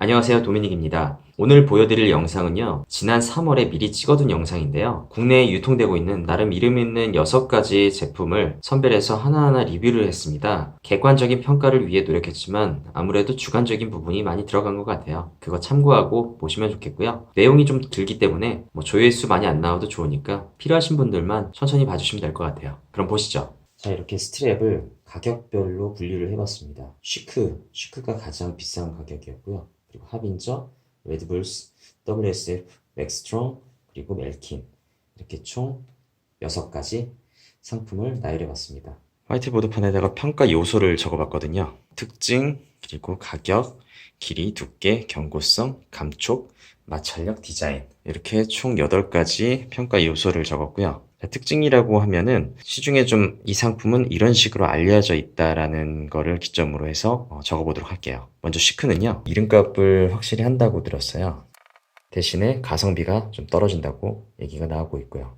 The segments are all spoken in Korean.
안녕하세요, 도미닉입니다. 오늘 보여드릴 영상은요, 지난 3월에 미리 찍어둔 영상인데요. 국내에 유통되고 있는 나름 이름 있는 6가지 제품을 선별해서 하나하나 리뷰를 했습니다. 객관적인 평가를 위해 노력했지만 아무래도 주관적인 부분이 많이 들어간 것 같아요. 그거 참고하고 보시면 좋겠고요. 내용이 좀 길기 때문에 조회수 많이 안 나와도 좋으니까 필요하신 분들만 천천히 봐주시면 될 것 같아요. 그럼 보시죠. 자, 이렇게 스트랩을 가격별로 분류를 해봤습니다. 쉬크가 가장 비싼 가격이었고요. 그리고 하빈저, 레드불스, WSF, 맥스트롱, 그리고 멜킨 이렇게 총 6가지 상품을 나열해봤습니다. 화이트보드판에다가 평가 요소를 적어봤거든요. 특징, 그리고 가격, 길이, 두께, 경고성, 감촉, 마찰력, 디자인 이렇게 총 8가지 평가 요소를 적었고요. 특징이라고 하면은 시중에 좀 이 상품은 이런 식으로 알려져 있다라는 거를 기점으로 해서 적어보도록 할게요. 먼저 시크는요, 이름값을 확실히 한다고 들었어요. 대신에 가성비가 좀 떨어진다고 얘기가 나오고 있고요.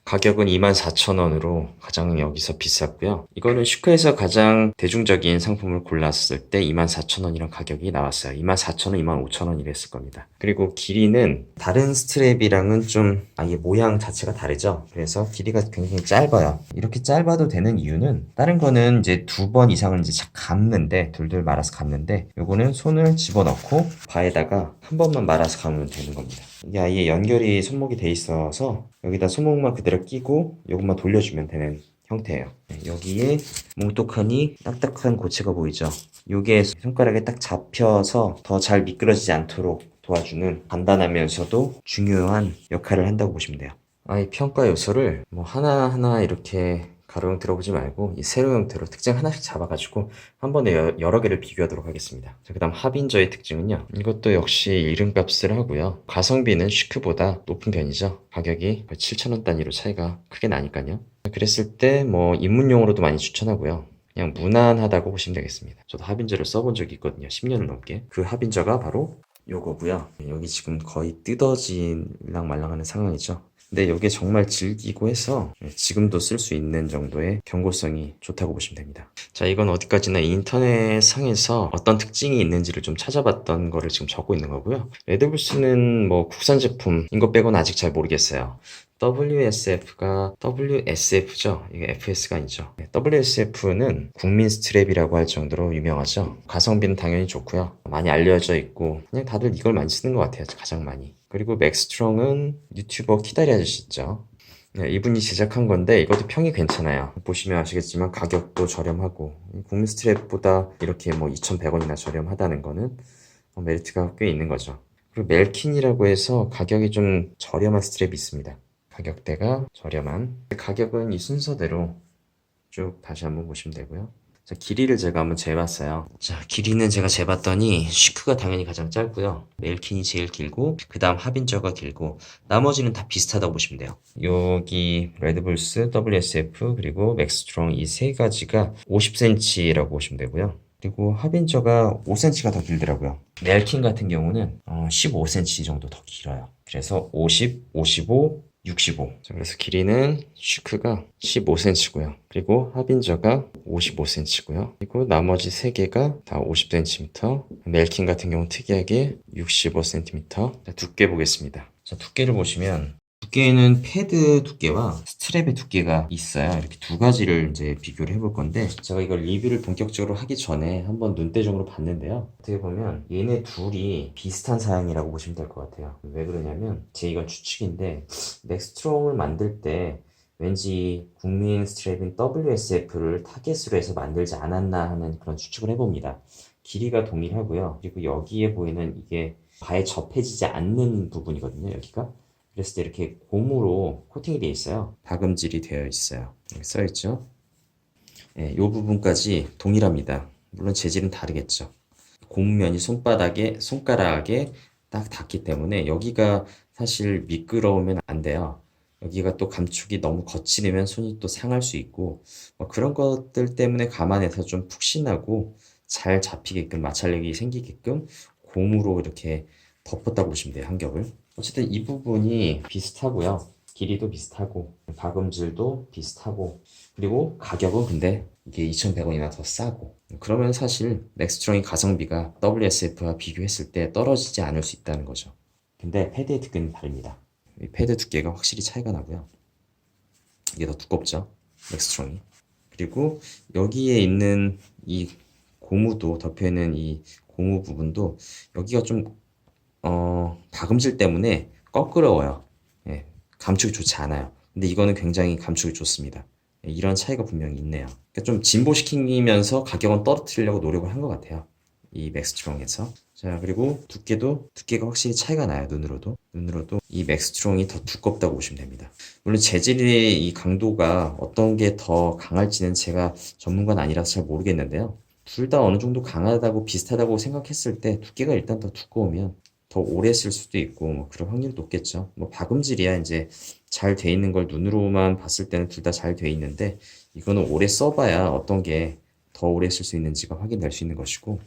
가격은 24,000원으로 가장 여기서 비쌌고요. 이거는 슈크에서 가장 대중적인 상품을 골랐을 때 24,000원이란 가격이 나왔어요. 24,000원, 25,000원 이랬을 겁니다. 그리고 길이는 다른 스트랩이랑은 좀 아예 모양 자체가 다르죠. 그래서 길이가 굉장히 짧아요. 이렇게 짧아도 되는 이유는 다른 거는 이제 2번 이상을 이제 감는데 둘둘 말아서 감는데 요거는 손을 집어넣고 바에다가 한 번만 말아서 감으면 되는 겁니다. 이게 아예 연결이 손목이 돼 있어서 여기다 손목만 그대로 끼고 이것만 돌려주면 되는 형태예요. 여기에 뭉툭하니 딱딱한 고체가 보이죠? 이게 손가락에 딱 잡혀서 더 잘 미끄러지지 않도록 도와주는 간단하면서도 중요한 역할을 한다고 보시면 돼요. 이 평가 요소를 하나하나 이렇게 가로형 들어보지 말고 이 세로 형태로 특징 하나씩 잡아가지고 한 번에 여러 개를 비교하도록 하겠습니다. 그 다음 하빈저의 특징은요, 이것도 역시 이름값을 하고요. 가성비는 쉬크보다 높은 편이죠. 가격이 거의 7,000원 단위로 차이가 크게 나니까요. 그랬을 때 입문용으로도 많이 추천하고요. 그냥 무난하다고 보시면 되겠습니다. 저도 하빈저를 써본 적이 있거든요. 10년을 넘게. 그 하빈저가 바로 요거고요. 여기 지금 거의 뜯어질랑 말랑하는 상황이죠. 근데 이게 정말 질기고 해서 지금도 쓸 수 있는 정도의 경고성이 좋다고 보시면 됩니다. 자, 이건 어디까지나 인터넷 상에서 어떤 특징이 있는지를 좀 찾아봤던 거를 지금 적고 있는 거고요. 레드불스는 국산 제품인 것 빼고는 아직 잘 모르겠어요. WSF가 WSF죠. 이게 FS가 아니죠. WSF는 국민 스트랩이라고 할 정도로 유명하죠. 가성비는 당연히 좋고요. 많이 알려져 있고 그냥 다들 이걸 많이 쓰는 것 같아요. 가장 많이. 그리고 맥스트롱은 유튜버 키다리 아저씨 있죠. 이분이 제작한 건데 이것도 평이 괜찮아요. 보시면 아시겠지만 가격도 저렴하고 국민 스트랩보다 이렇게 2,100원이나 저렴하다는 거는 메리트가 꽤 있는 거죠. 그리고 멜킨이라고 해서 가격이 좀 저렴한 스트랩이 있습니다. 가격대가 저렴한 가격은 이 순서대로 쭉 다시 한번 보시면 되고요. 자, 길이를 제가 한번 재봤어요. 자, 길이는 제가 재봤더니 쉬크가 당연히 가장 짧고요. 멜킨이 제일 길고 그 다음 하빈저가 길고 나머지는 다 비슷하다고 보시면 돼요. 여기 레드불스, WSF 그리고 맥스트롱 이 세 가지가 50cm라고 보시면 되고요. 그리고 하빈저가 5cm가 더 길더라고요. 멜킨 같은 경우는 15cm 정도 더 길어요. 그래서 50, 55, 65. 자, 그래서 길이는 쉬크가 15cm고요. 그리고 하빈저가 55cm고요. 그리고 나머지 3개가 다 50cm. 멜킨 같은 경우는 특이하게 65cm. 자, 두께 보겠습니다. 자, 두께를 보시면 두께는 패드 두께와 스트랩의 두께가 있어요. 이렇게 두 가지를 이제 비교를 해볼 건데 제가 이걸 리뷰를 본격적으로 하기 전에 한번 눈대중으로 봤는데요. 어떻게 보면 얘네 둘이 비슷한 사양이라고 보시면 될 것 같아요. 왜 그러냐면 제 이건 추측인데 맥스트롱을 만들 때 왠지 국민 스트랩인 WSF를 타겟으로 해서 만들지 않았나 하는 그런 추측을 해봅니다. 길이가 동일하고요. 그리고 여기에 보이는 이게 바에 접해지지 않는 부분이거든요. 여기가. 그랬을 때 이렇게 고무로 코팅이 되어 있어요. 다금질이 되어 있어요. 여기 써있죠. 이 부분까지 동일합니다. 물론 재질은 다르겠죠. 고무면이 손가락에 딱 닿기 때문에 여기가 사실 미끄러우면 안 돼요. 여기가 또 감촉이 너무 거칠으면 손이 또 상할 수 있고 그런 것들 때문에 감안해서 좀 푹신하고 잘 잡히게끔 마찰력이 생기게끔 고무로 이렇게 덮었다고 보시면 돼요. 한 겹을. 어쨌든 이 부분이 비슷하고요. 길이도 비슷하고 박음질도 비슷하고 그리고 가격은 근데 이게 2,100원이나 더 싸고 그러면 사실 맥스트롱이 가성비가 WSF와 비교했을 때 떨어지지 않을 수 있다는 거죠. 근데 패드의 두께는 다릅니다. 이 패드 두께가 확실히 차이가 나고요. 이게 더 두껍죠, 맥스트롱이. 그리고 여기에 있는 이 고무도 덮여있는 이 고무 부분도 여기가 좀 박음질 때문에 꺼끄러워요. 예, 감촉이 좋지 않아요. 근데 이거는 굉장히 감촉이 좋습니다. 예, 이런 차이가 분명히 있네요. 그러니까 좀 진보시키면서 가격은 떨어뜨리려고 노력을 한 것 같아요. 이 맥스트롱에서. 자, 그리고 두께가 확실히 차이가 나요. 눈으로도 이 맥스트롱이 더 두껍다고 보시면 됩니다. 물론 재질의 이 강도가 어떤 게 더 강할지는 제가 전문가는 아니라서 잘 모르겠는데요. 둘 다 어느 정도 강하다고 비슷하다고 생각했을 때 두께가 일단 더 두꺼우면 더 오래 쓸 수도 있고 뭐 그럴 확률이 높겠죠. 뭐 박음질이야 이제 잘 돼 있는 걸 눈으로만 봤을 때는 둘 다 잘 돼 있는데 이거는 오래 써봐야 어떤 게 더 오래 쓸 수 있는지가 확인될 수 있는 것이고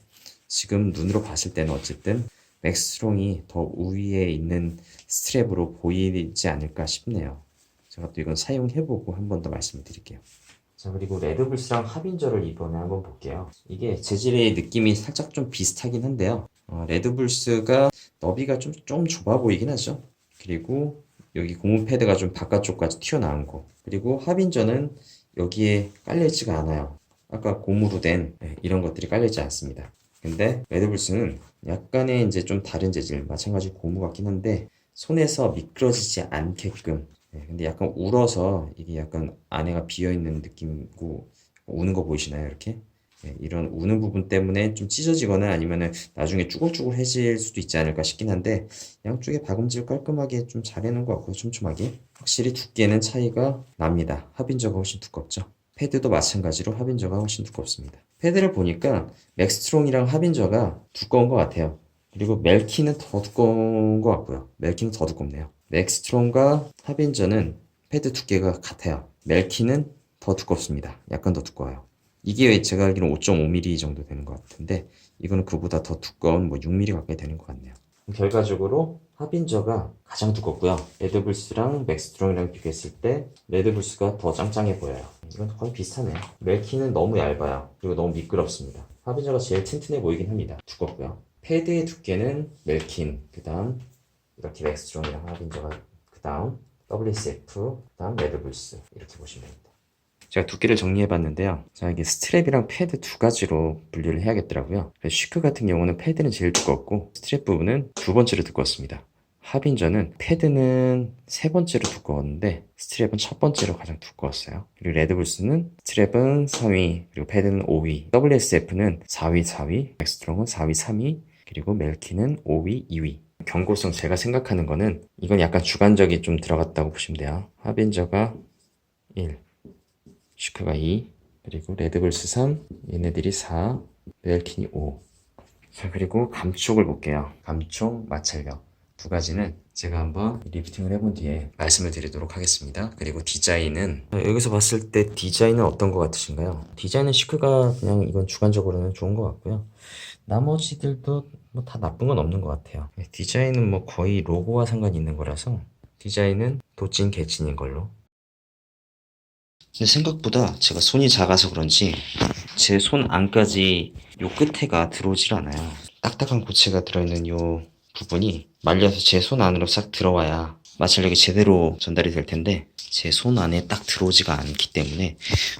지금 눈으로 봤을 때는 어쨌든 맥스트롱이 더 우위에 있는 스트랩으로 보이지 않을까 싶네요. 제가 또 이건 사용해보고 한 번 더 말씀을 드릴게요. 자, 그리고 레드불스랑 합인저를 이번에 한번 볼게요. 이게 재질의 느낌이 살짝 좀 비슷하긴 한데요. 레드불스가 너비가 좀 좁아 보이긴 하죠. 그리고 여기 고무 패드가 좀 바깥쪽까지 튀어나온 거. 그리고 합인저는 여기에 깔려있지가 않아요. 아까 고무로 된 이런 것들이 깔려있지 않습니다. 근데 레드불스는 약간의 이제 좀 다른 재질, 마찬가지 고무 같긴 한데 손에서 미끄러지지 않게끔 근데 약간 울어서 이게 약간 안에가 비어있는 느낌이고 우는 거 보이시나요? 이렇게 이런 우는 부분 때문에 좀 찢어지거나 아니면은 나중에 쭈글쭈글해질 수도 있지 않을까 싶긴 한데 양쪽에 박음질 깔끔하게 좀 잘 해놓은 것 같고요. 촘촘하게 확실히 두께는 차이가 납니다. 합인저가 훨씬 두껍죠. 패드도 마찬가지로 합인저가 훨씬 두껍습니다. 패드를 보니까 맥스트롱이랑 합인저가 두꺼운 것 같아요. 그리고 멜키는 더 두꺼운 것 같고요. 멜키는 더 두껍네요. 맥스트롱과 합인저는 패드 두께가 같아요. 멜키는 더 두껍습니다. 약간 더 두꺼워요. 이게 제가 알기로는 5.5mm 정도 되는 것 같은데 이거는 그보다 더 두꺼운 뭐 6mm 가까이 되는 것 같네요. 결과적으로 합인저가 가장 두껍고요. 레드불스랑 맥스트롱이랑 비교했을 때 레드불스가 더 짱짱해 보여요. 이건 거의 비슷하네요. 멜키는 너무 얇아요. 그리고 너무 미끄럽습니다. 합인저가 제일 튼튼해 보이긴 합니다. 두껍고요. 패드의 두께는 멜킨, 그 다음 이렇게 맥스트롱이랑 합인저가 그 다음 WSF, 그 다음 레드불스 이렇게 보시면 됩니다. 제가 두께를 정리해봤는데요. 자, 이게 스트랩이랑 패드 두 가지로 분류를 해야겠더라고요. 그래서 쉬크 같은 경우는 패드는 제일 두껍고 스트랩 부분은 두 번째로 두껍습니다. 합인저는 패드는 세 번째로 두꺼웠는데 스트랩은 첫 번째로 가장 두꺼웠어요. 그리고 레드불스는 스트랩은 3위, 그리고 패드는 5위, WSF는 4위, 4위, 맥스트롱은 4위, 3위, 그리고 멜키는 5위, 2위. 경고성 제가 생각하는 거는 이건 약간 주관적이 좀 들어갔다고 보시면 돼요. 합인저가 1, 슈크가 2, 그리고 레드불스 3, 얘네들이 4, 멜킨이 5. 자, 그리고 감촉을 볼게요. 감촉, 마찰력. 두 가지는 제가 한번 리프팅을 해본 뒤에 말씀을 드리도록 하겠습니다. 그리고 디자인은 여기서 봤을 때 디자인은 어떤 것 같으신가요? 디자인은 시크가 그냥 이건 주관적으로는 좋은 것 같고요. 나머지들도 뭐 다 나쁜 건 없는 것 같아요. 디자인은 뭐 거의 로고와 상관이 있는 거라서 디자인은 도찐 개찐인 걸로. 근데 생각보다 제가 손이 작아서 그런지 제 손 안까지 요 끝에가 들어오질 않아요. 딱딱한 고체가 들어있는 요 부분이 말려서 제 손 안으로 싹 들어와야 마찰력이 제대로 전달이 될 텐데 제 손 안에 딱 들어오지가 않기 때문에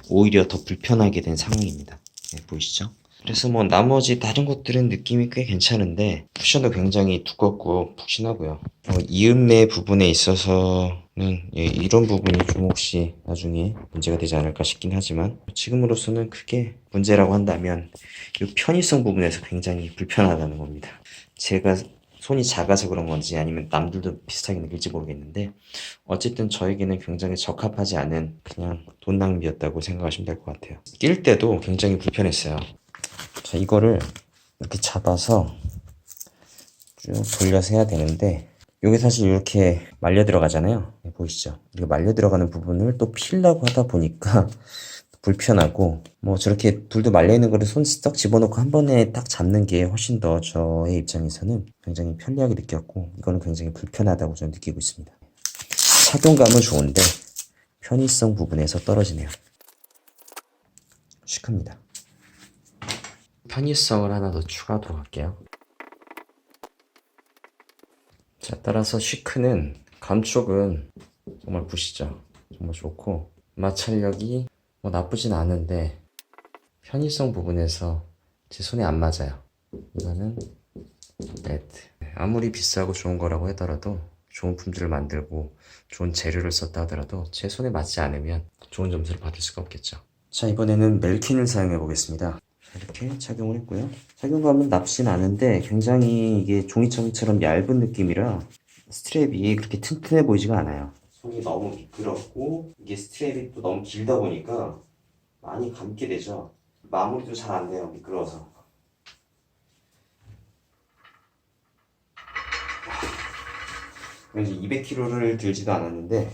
오히려 더 불편하게 된 상황입니다. 네, 보이시죠? 그래서 뭐 나머지 다른 것들은 느낌이 꽤 괜찮은데 쿠션도 굉장히 두껍고 푹신하고요. 이음매 부분에 있어서는 이런 부분이 좀 혹시 나중에 문제가 되지 않을까 싶긴 하지만 지금으로서는 크게 문제라고 한다면 이 편의성 부분에서 굉장히 불편하다는 겁니다. 제가 손이 작아서 그런 건지 아니면 남들도 비슷하게 느낄지 모르겠는데 어쨌든 저에게는 굉장히 적합하지 않은 그냥 돈 낭비였다고 생각하시면 될 것 같아요. 낄 때도 굉장히 불편했어요. 자, 이거를 이렇게 잡아서 쭉 돌려서 해야 되는데 여기 사실 이렇게 말려 들어가잖아요. 네, 보이시죠? 이렇게 말려 들어가는 부분을 또 필라고 하다 보니까 불편하고 뭐 저렇게 둘도 말려 있는 거를 손 썩 집어넣고 한 번에 딱 잡는 게 훨씬 더 저의 입장에서는 굉장히 편리하게 느꼈고 이거는 굉장히 불편하다고 저는 느끼고 있습니다. 착용감은 좋은데 편의성 부분에서 떨어지네요. 시크입니다. 편의성을 하나 더 추가하도록 할게요. 자, 따라서 시크는 감촉은 정말 굿이죠. 정말 좋고 마찰력이 뭐 나쁘진 않은데 편의성 부분에서 제 손에 안 맞아요. 이거는 레드. 아무리 비싸고 좋은 거라고 하더라도, 좋은 품질을 만들고 좋은 재료를 썼다 하더라도 제 손에 맞지 않으면 좋은 점수를 받을 수가 없겠죠. 자, 이번에는 멜킨을 사용해 보겠습니다. 이렇게 착용을 했고요. 착용감은 나쁘진 않은데 굉장히 이게 종이처럼 얇은 느낌이라 스트랩이 그렇게 튼튼해 보이지가 않아요. 손이 너무 미끄럽고 이게 스트랩이 또 너무 길다 보니까 많이 감게 되죠. 마무리도 잘 안 돼요, 미끄러워서. 왠지 200kg를 들지도 않았는데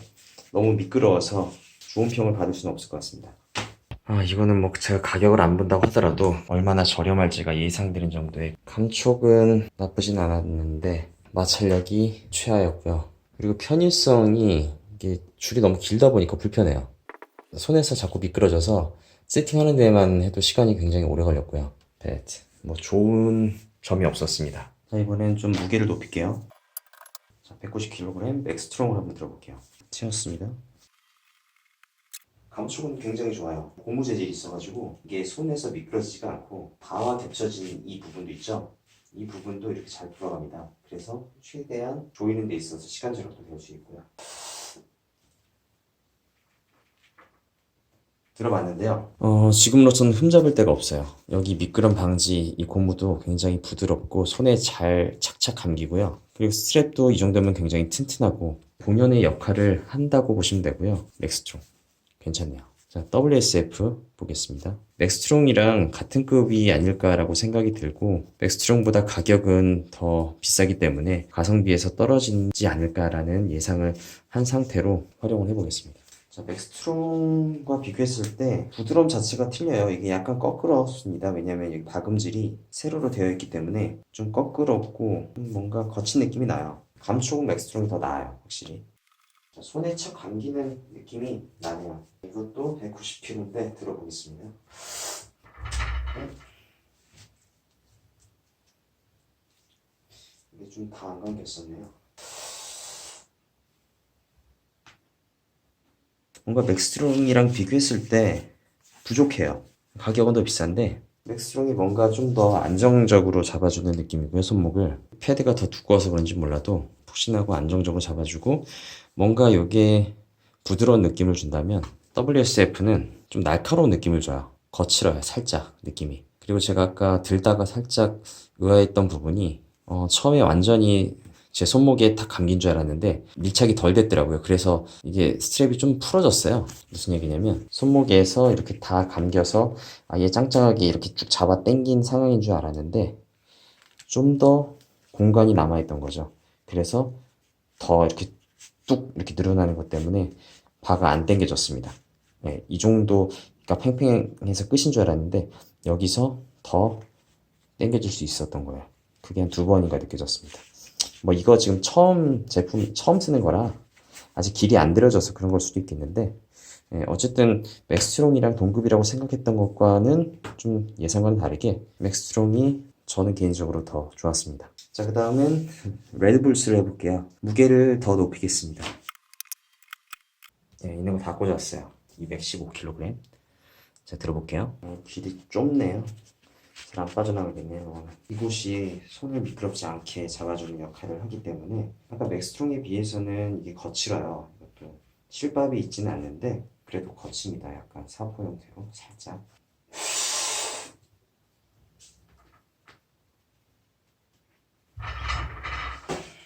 너무 미끄러워서 좋은 평을 받을 수는 없을 것 같습니다. 이거는 뭐 제가 가격을 안 본다고 하더라도 얼마나 저렴할지가 예상되는 정도의 감촉은 나쁘진 않았는데 마찰력이 최하였고요. 그리고 편의성이 이게 줄이 너무 길다 보니까 불편해요. 손에서 자꾸 미끄러져서 세팅하는 데만 해도 시간이 굉장히 오래 걸렸고요. 뭐 좋은 점이 없었습니다. 자, 이번엔 좀 무게를 높일게요. 자, 190kg 맥스트롱을 한번 들어볼게요. 채웠습니다. 감촉은 굉장히 좋아요. 고무 재질이 있어가지고 이게 손에서 미끄러지지가 않고 바와 겹쳐진 이 부분도 있죠. 이 부분도 이렇게 잘 들어갑니다. 그래서 최대한 조이는 데 있어서 시간 절약도 될 수 있고요. 들어봤는데요. 지금으로서는 흠잡을 데가 없어요. 여기 미끄럼 방지 이 고무도 굉장히 부드럽고 손에 잘 착착 감기고요. 그리고 스트랩도 이 정도면 굉장히 튼튼하고 본연의 역할을 한다고 보시면 되고요. 맥스트롱 괜찮네요. 자, WSF 보겠습니다. 맥스트롱이랑 같은 급이 아닐까라고 생각이 들고 맥스트롱보다 가격은 더 비싸기 때문에 가성비에서 떨어지지 않을까라는 예상을 한 상태로 활용을 해보겠습니다. 자, 맥스트롱과 비교했을 때 부드러움 자체가 틀려요. 이게 약간 거꾸럽습니다. 왜냐면 이 박음질이 세로로 되어 있기 때문에 좀 거꾸럽고 뭔가 거친 느낌이 나요. 감촉은 맥스트롱이 더 나아요, 확실히. 자, 손에 착 감기는 느낌이 나네요. 이것도 190kg인데 들어보겠습니다. 이게 좀 다 안 감겼었네요. 뭔가 맥스트롱이랑 비교했을 때 부족해요. 가격은 더 비싼데 맥스트롱이 뭔가 좀 더 안정적으로 잡아주는 느낌이고요. 손목을 패드가 더 두꺼워서 그런지 몰라도 푹신하고 안정적으로 잡아주고 뭔가 이게 부드러운 느낌을 준다면 WSF는 좀 날카로운 느낌을 줘요. 거칠어요, 살짝 느낌이. 그리고 제가 아까 들다가 살짝 의아했던 부분이 처음에 완전히 제 손목에 딱 감긴 줄 알았는데 밀착이 덜 됐더라고요. 그래서 이게 스트랩이 좀 풀어졌어요. 무슨 얘기냐면 손목에서 이렇게 다 감겨서 아예 짱짱하게 이렇게 쭉 잡아 당긴 상황인 줄 알았는데 좀 더 공간이 남아있던 거죠. 그래서 더 이렇게 뚝 이렇게 늘어나는 것 때문에 바가 안 당겨졌습니다. 네, 이 정도 그러니까 팽팽해서 끝인 줄 알았는데 여기서 더 당겨질 수 있었던 거예요. 그게 한 2번인가 느껴졌습니다. 뭐 이거 지금 제품 처음 쓰는 거라 아직 길이 안 들여져서 그런 걸 수도 있겠는데 어쨌든 맥스트롱이랑 동급이라고 생각했던 것과는 좀 예상과는 다르게 맥스트롱이 저는 개인적으로 더 좋았습니다. 자, 그 다음엔 레드불스를 해볼게요. 무게를 더 높이겠습니다. 네, 있는 거 다 꽂았어요. 215kg. 자, 들어볼게요. 길이 좁네요. 잘 안 빠져나가겠네요. 이곳이 손을 미끄럽지 않게 잡아주는 역할을 하기 때문에 아까 맥스트롱에 비해서는 이게 거칠어요. 이것도 실밥이 있지는 않는데 그래도 거칩니다. 약간 사포 형태로 살짝.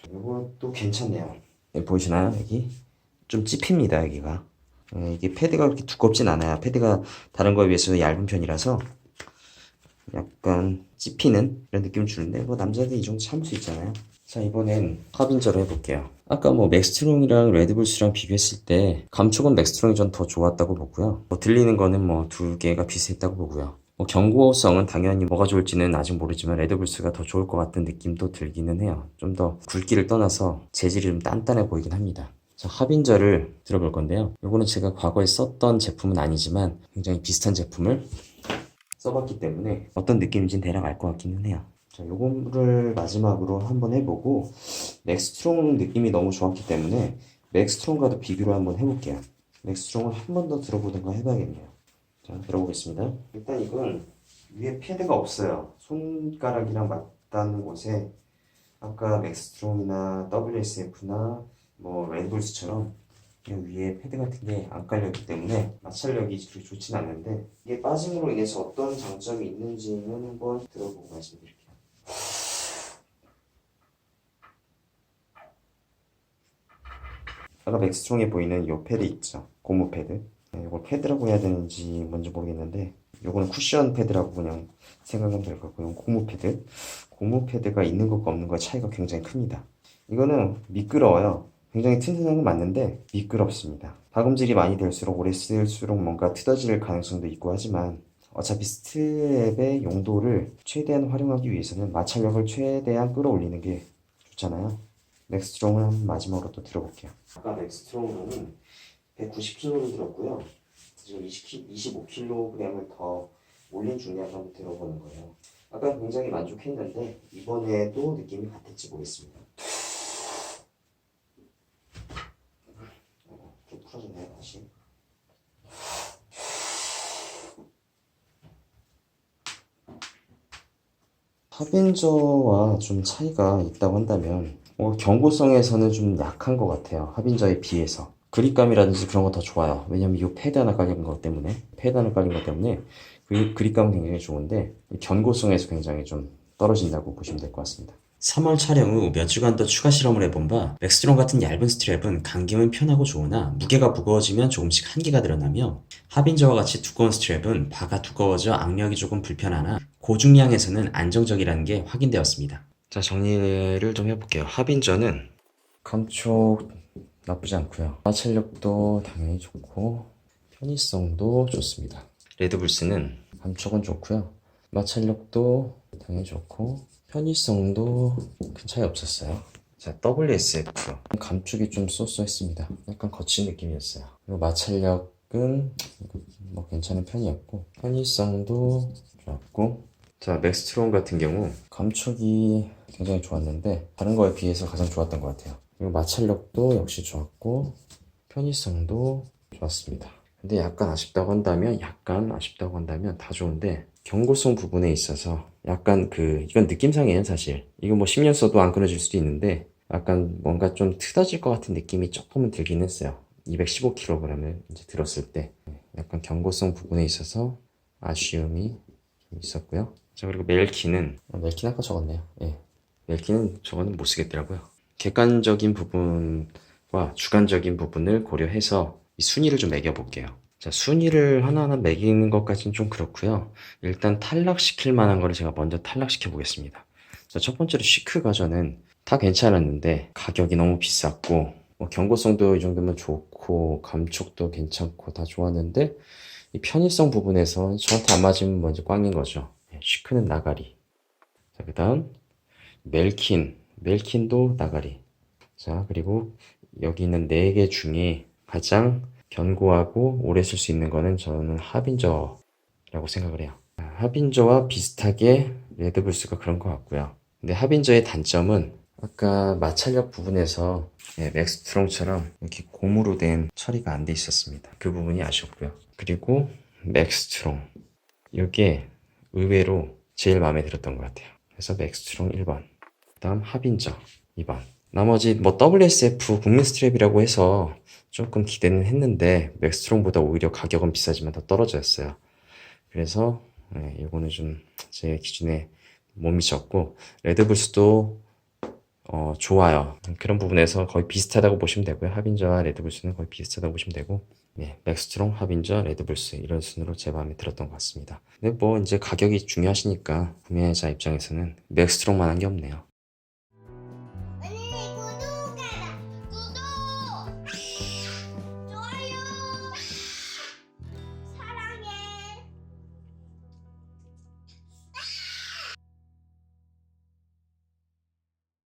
이것도 괜찮네요. 네, 보이시나요? 여기 좀 찝힙니다. 여기가. 이게 패드가 그렇게 두껍진 않아요. 패드가 다른 거에 비해서 얇은 편이라서 약간 찝히는 이런 느낌을 주는데 뭐 남자들 이 정도 참을 수 있잖아요. 자, 이번엔 카빈저로 해볼게요. 아까 뭐 맥스트롱이랑 레드불스랑 비교했을 때 감촉은 맥스트롱이 전 더 좋았다고 보고요. 뭐 들리는 거는 뭐 두 개가 비슷했다고 보고요. 뭐 경고성은 당연히 뭐가 좋을지는 아직 모르지만 레드불스가 더 좋을 것 같은 느낌도 들기는 해요. 좀 더 굵기를 떠나서 재질이 좀 단단해 보이긴 합니다. 자, 합인저를 들어볼 건데요. 요거는 제가 과거에 썼던 제품은 아니지만 굉장히 비슷한 제품을 써봤기 때문에 어떤 느낌인지는 대략 알 것 같기는 해요. 자, 요거를 마지막으로 한번 해보고 맥스트롱 느낌이 너무 좋았기 때문에 맥스트롱과도 비교를 한번 해볼게요. 맥스트롱을 한 번 더 들어보든가 해봐야겠네요. 자, 들어보겠습니다. 일단 이건 위에 패드가 없어요. 손가락이랑 맞닿는 곳에 아까 맥스트롱이나 WSF나 뭐 레드불스처럼 위에 패드 같은 게 안 깔려있기 때문에 마찰력이 그렇게 좋진 않는데 이게 빠짐으로 인해서 어떤 장점이 있는지는 한번 들어보고 말씀드릴게요. 아까 맥스트롱에 보이는 이 패드 있죠? 고무 패드. 네, 이걸 패드라고 해야 되는지 뭔지 모르겠는데 요거는 쿠션 패드라고 그냥 생각하면 될 것 같고 이건 고무 패드. 고무 패드가 있는 것과 없는 것의 차이가 굉장히 큽니다. 이거는 미끄러워요. 굉장히 튼튼한 건 맞는데 미끄럽습니다. 박음질이 많이 될수록 오래 쓸수록 뭔가 트어질 가능성도 있고 하지만 어차피 스트랩의 용도를 최대한 활용하기 위해서는 마찰력을 최대한 끌어올리는 게 좋잖아요. 맥스트롱을 한번 마지막으로 또 들어볼게요. 아까 맥스트롱은 190kg를 들었고요. 지금 25kg을 더 올린 중량을 한번 들어보는 거예요. 아까 굉장히 만족했는데 이번에도 느낌이 같을지 보겠습니다. 좀 풀어주네요, 다시. 합인저와 좀 차이가 있다고 한다면 경고성에서는 좀 약한 것 같아요. 합인저에 비해서. 그립감이라든지 그런 거 더 좋아요. 왜냐면 이 패드 하나 깔린 것 때문에 그립감은 굉장히 좋은데 견고성에서 굉장히 좀 떨어진다고 보시면 될 것 같습니다. 3월 촬영 후 몇 주간 더 추가 실험을 해본 바 맥스트롱 같은 얇은 스트랩은 감김은 편하고 좋으나 무게가 무거워지면 조금씩 한계가 드러나며 합인저와 같이 두꺼운 스트랩은 바가 두꺼워져 악력이 조금 불편하나 고중량에서는 안정적이라는 게 확인되었습니다. 자, 정리를 좀 해볼게요. 합인저는 감촉 나쁘지 않고요. 마찰력도 당연히 좋고 편의성도 좋습니다. 레드불스는 감촉은 좋고요. 마찰력도 당연히 좋고 편의성도 큰 차이 없었어요. 자, WSF 감촉이 좀 쏘쏘했습니다. 약간 거친 느낌이었어요. 그리고 마찰력은 뭐 괜찮은 편이었고 편의성도 좋았고 자, 맥스트롱 같은 경우 감촉이 굉장히 좋았는데 다른 거에 비해서 가장 좋았던 것 같아요. 그리고 마찰력도 역시 좋았고 편의성도 좋았습니다. 근데 약간 아쉽다고 한다면 다 좋은데 경고성 부분에 있어서 약간 이건 느낌상이에요, 사실. 이거 뭐 10년 써도 안 끊어질 수도 있는데 약간 뭔가 좀 트어질 것 같은 느낌이 조금은 들긴 했어요. 215kg을 이제 들었을 때 약간 경고성 부분에 있어서 아쉬움이 좀 있었고요. 자, 그리고 멜키는 아까 적었네요. 예. 멜키는 저거는 못 쓰겠더라고요. 객관적인 부분과 주관적인 부분을 고려해서 이 순위를 좀 매겨볼게요. 자, 순위를 하나하나 매기는 것까지는 좀 그렇고요. 일단 탈락시킬 만한 거를 제가 먼저 탈락시켜 보겠습니다. 자, 첫 번째로 시크 가전은 다 괜찮았는데 가격이 너무 비쌌고 뭐 경고성도 이 정도면 좋고 감촉도 괜찮고 다 좋았는데 이 편의성 부분에서 저한테 안 맞으면 먼저 꽝인 거죠. 시크는 나가리. 자, 그 다음 멜킨도 나가리. 자, 그리고 여기 있는 4개 중에 가장 견고하고 오래 쓸 수 있는 거는 저는 합인저라고 생각을 해요. 합인저와 비슷하게 레드불스가 그런 것 같고요. 근데 합인저의 단점은 아까 마찰력 부분에서 맥스트롱처럼 이렇게 고무로 된 처리가 안 돼 있었습니다. 그 부분이 아쉬웠고요. 그리고 맥스트롱 이게 의외로 제일 마음에 들었던 것 같아요. 그래서 맥스트롱 1번, 그 다음 합인저 2번. 나머지 뭐 WSF 국민 스트랩이라고 해서 조금 기대는 했는데 맥스트롱보다 오히려 가격은 비싸지만 더 떨어졌어요. 그래서 이거는 좀 제 기준에 못 미쳤고 레드불스도 좋아요. 그런 부분에서 거의 비슷하다고 보시면 되고요. 합인저와 레드불스는 거의 비슷하다고 보시면 되고 맥스트롱, 합인저, 레드불스 이런 순으로 제 마음에 들었던 것 같습니다. 근데 뭐 이제 가격이 중요하시니까 구매자 입장에서는 맥스트롱만한 게 없네요.